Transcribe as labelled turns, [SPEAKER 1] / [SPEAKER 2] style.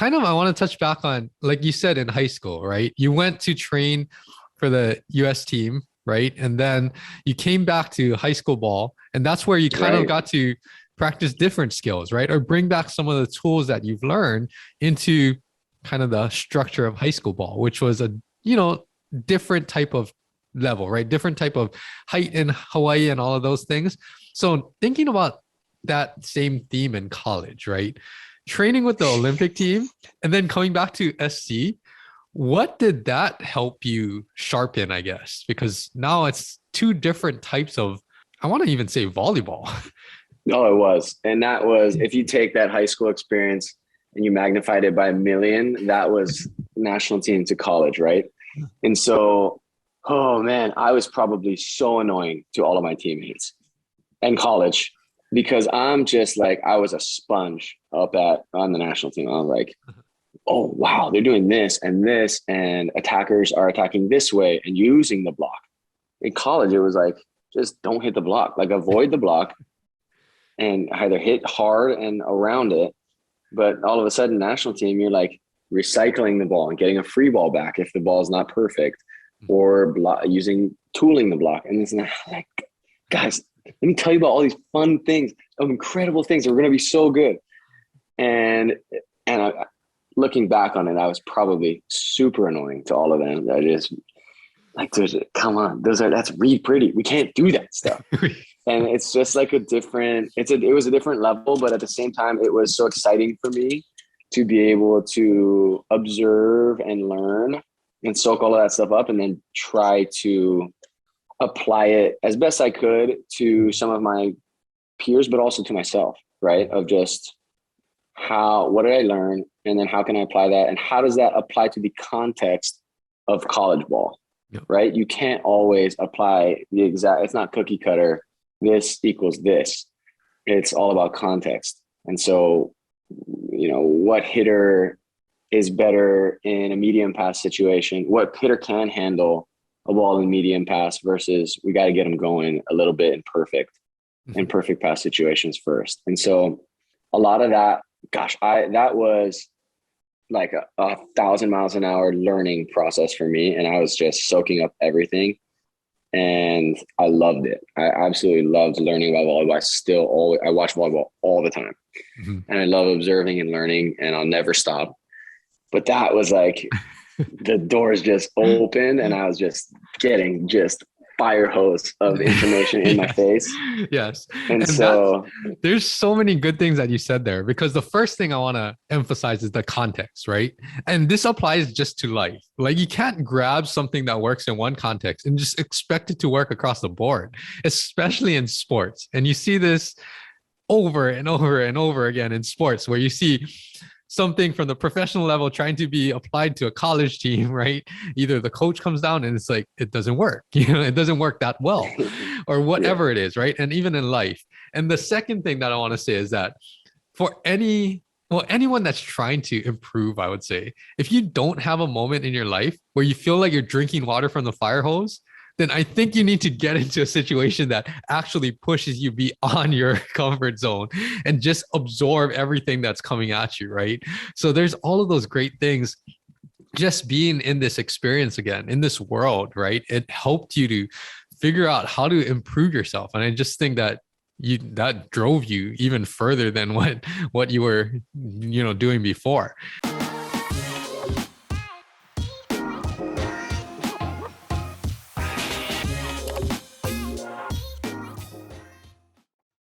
[SPEAKER 1] kind of I want to touch back on, like you said, in high school, right? You went to train for the US team, right? And then you came back to high school ball, and that's where you kind of
[SPEAKER 2] Right.
[SPEAKER 1] got to practice different skills, right? Or bring back some of the tools that you've learned into kind of the structure of high school ball, which was a, different type of level, right? Different type of height in Hawaii and all of those things. So thinking about that same theme in college, right? Training with the Olympic team and then coming back to SC, what did that help you sharpen, I guess? Because now it's two different types of, I want to even say volleyball.
[SPEAKER 2] Oh, it was. And that was, if you take that high school experience and you magnified it by a million, that was national team to college, right? And so, oh man, I was probably so annoying to all of my teammates in college because I'm just like, I was a sponge on the national team. I was like, oh, wow, they're doing this, and attackers are attacking this way and using the block. In college, it was like, just don't hit the block, like avoid the block and either hit hard and around it. But all of a sudden, national team, you're like recycling the ball and getting a free ball back if the ball is not perfect, or using tooling the block. And it's not like, guys, let me tell you about all these fun things, incredible things that are going to be so good. And looking back on it, I was probably super annoying to all of them. I just like, come on, that's read pretty. We can't do that stuff. And it's just like it was a different level, but at the same time, it was so exciting for me to be able to observe and learn and soak all of that stuff up and then try to apply it as best I could to some of my peers, but also to myself, right? Of just what did I learn? And then how can I apply that? And how does that apply to the context of college ball, right? You can't always apply it's not cookie cutter. This equals this. It's all about context. And so, what hitter is better in a medium pass situation? What hitter can handle a ball in medium pass versus we got to get them going a little bit in perfect pass situations first. And so a lot of that, that was like a 1,000 miles an hour learning process for me. And I was just soaking up everything. And I loved it. I absolutely loved learning about volleyball. I watch volleyball all the time. Mm-hmm. And I love observing and learning, and I'll never stop. But that was like the doors just opened and I was just getting fire hose of information in my face.
[SPEAKER 1] Yes.
[SPEAKER 2] And so
[SPEAKER 1] there's so many good things that you said there, because the first thing I want to emphasize is the context, right? And this applies just to life. Like you can't grab something that works in one context and just expect it to work across the board, especially in sports. And you see this over and over and over again in sports, where you see something from the professional level trying to be applied to a college team, right? Either the coach comes down and it's like, it doesn't work, it doesn't work that well, or whatever it is, right? And even in life. And the second thing that I want to say is that for anyone that's trying to improve, I would say, if you don't have a moment in your life where you feel like you're drinking water from the fire hose, then I think you need to get into a situation that actually pushes you beyond your comfort zone and just absorb everything that's coming at you, right? So there's all of those great things. Just being in this experience again, in this world, right? It helped you to figure out how to improve yourself. And I just think that that drove you even further than what you were, doing before.